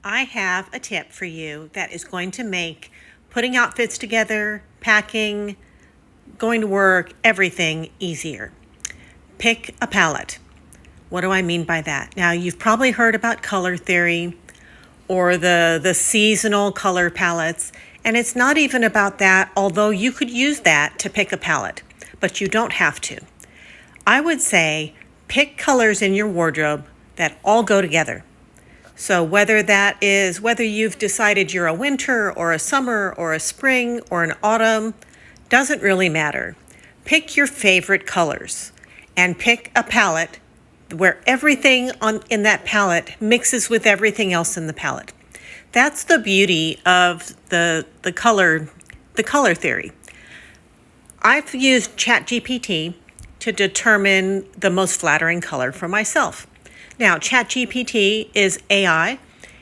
I have a tip for you that is going to make putting outfits together, packing, going to work, everything easier. Pick a palette. What do I mean by that? Now, you've probably heard about color theory or the seasonal color palettes, and it's not even about that, although you could use that to pick a palette, but you don't have to. I would say pick colors in your wardrobe that all go together. So whether you've decided you're a winter or a summer or a spring or an autumn, doesn't really matter. Pick your favorite colors and pick a palette where everything in that palette mixes with everything else in the palette. That's the beauty of the color theory. I've used ChatGPT to determine the most flattering color for myself. Now, ChatGPT is AI.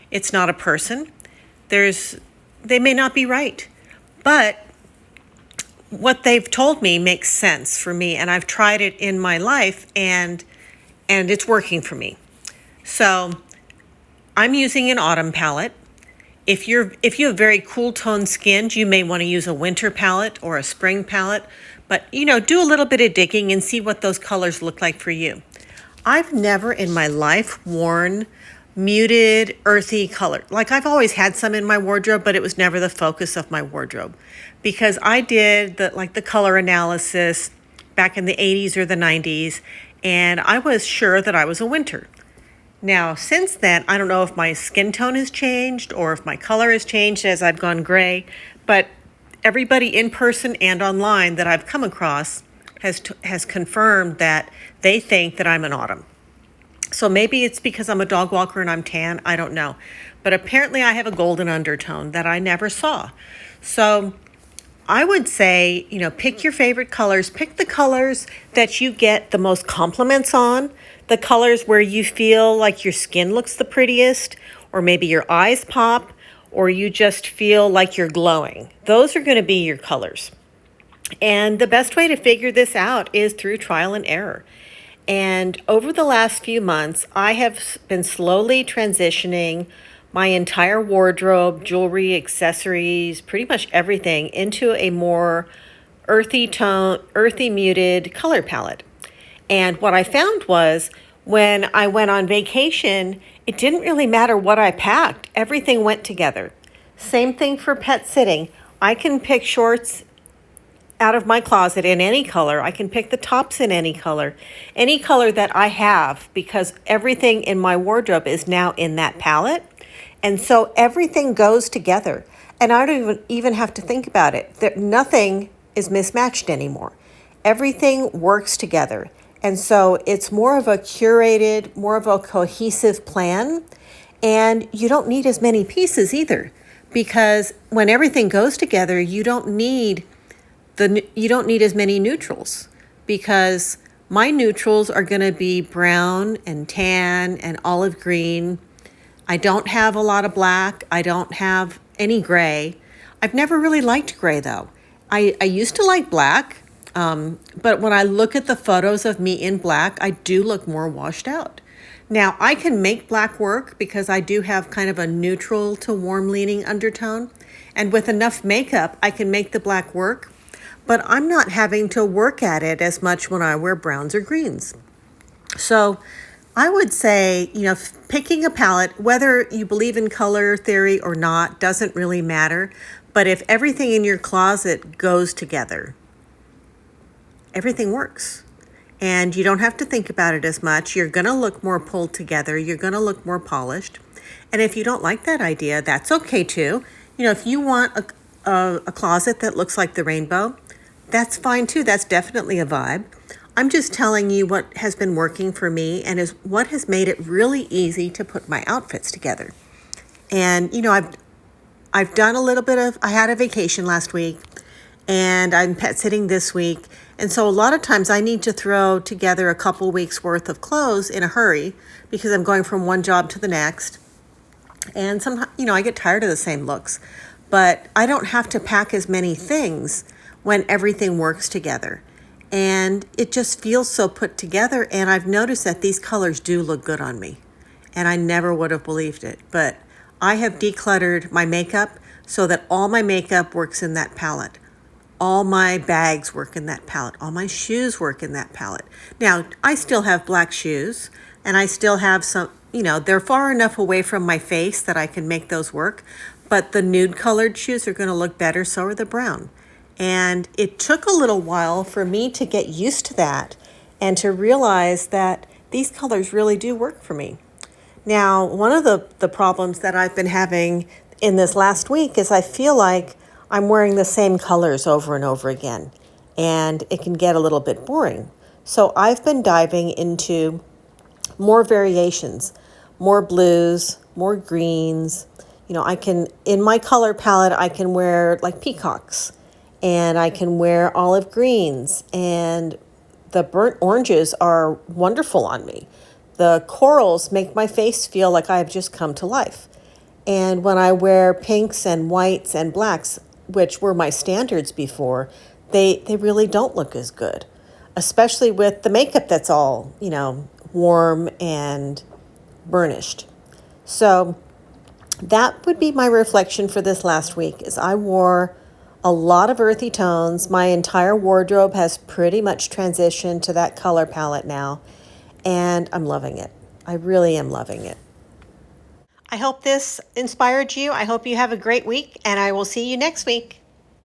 It's not a person. They may not be right, but what they've told me makes sense for me, and I've tried it in my life, and it's working for me. So I'm using an autumn palette. If you have very cool toned skin, you may want to use a winter palette or a spring palette, but do a little bit of digging and see what those colors look like for you. I've never in my life worn muted, earthy color. Like, I've always had some in my wardrobe, but it was never the focus of my wardrobe because I did the color analysis back in the 80s or the 90s, and I was sure that I was a winter. Now, since then, I don't know if my skin tone has changed or if my color has changed as I've gone gray, but everybody in person and online that I've come across has confirmed that they think that I'm an autumn. So maybe it's because I'm a dog walker and I'm tan, I don't know. But apparently I have a golden undertone that I never saw. So I would say, pick your favorite colors. Pick the colors that you get the most compliments on, the colors where you feel like your skin looks the prettiest, or maybe your eyes pop, or you just feel like you're glowing. Those are going to be your colors. And the best way to figure this out is through trial and error. And over the last few months, I have been slowly transitioning my entire wardrobe, jewelry, accessories, pretty much everything into a more earthy muted color palette. And what I found was when I went on vacation, it didn't really matter what I packed. Everything went together. Same thing for pet sitting. I can pick shorts out of my closet in any color. I can pick the tops in any color that I have, because everything in my wardrobe is now in that palette. And so everything goes together. And I don't even have to think about it. Nothing is mismatched anymore. Everything works together. And so it's more of a curated, more of a cohesive plan. And you don't need as many pieces either, because when everything goes together, you don't need as many neutrals, because my neutrals are going to be brown and tan and olive green. I don't have a lot of black. I don't have any gray. I've never really liked gray, though. I used to like black, but when I look at the photos of me in black, I do look more washed out. Now, I can make black work because I do have kind of a neutral to warm leaning undertone. And with enough makeup, I can make the black work. But I'm not having to work at it as much when I wear browns or greens. So I would say, picking a palette, whether you believe in color theory or not, doesn't really matter. But if everything in your closet goes together, everything works. And you don't have to think about it as much. You're going to look more pulled together. You're going to look more polished. And if you don't like that idea, that's okay too. If you want a closet that looks like the rainbow, that's fine too. That's definitely a vibe. I'm just telling you what has been working for me and is what has made it really easy to put my outfits together. And I've done a little bit of, I had a vacation last week and I'm pet sitting this week. And so a lot of times I need to throw together a couple weeks worth of clothes in a hurry because I'm going from one job to the next. And sometimes, I get tired of the same looks, but I don't have to pack as many things when everything works together. And it just feels so put together. And I've noticed that these colors do look good on me. And I never would have believed it, but I have decluttered my makeup so that all my makeup works in that palette. All my bags work in that palette. All my shoes work in that palette. Now, I still have black shoes, and I still have some, they're far enough away from my face that I can make those work, but the nude colored shoes are going to look better, so are the brown. And it took a little while for me to get used to that and to realize that these colors really do work for me. Now, one of the problems that I've been having in this last week is I feel like I'm wearing the same colors over and over again, and it can get a little bit boring. So I've been diving into more variations, more blues, more greens. In my color palette, I can wear like peacocks, and I can wear olive greens, and the burnt oranges are wonderful on me. The corals make my face feel like I've just come to life. And when I wear pinks and whites and blacks, which were my standards before, they really don't look as good, especially with the makeup that's all, warm and burnished. So that would be my reflection for this last week is I wore a lot of earthy tones. My entire wardrobe has pretty much transitioned to that color palette now, and I'm loving it. I really am loving it. I hope this inspired you. I hope you have a great week, and I will see you next week.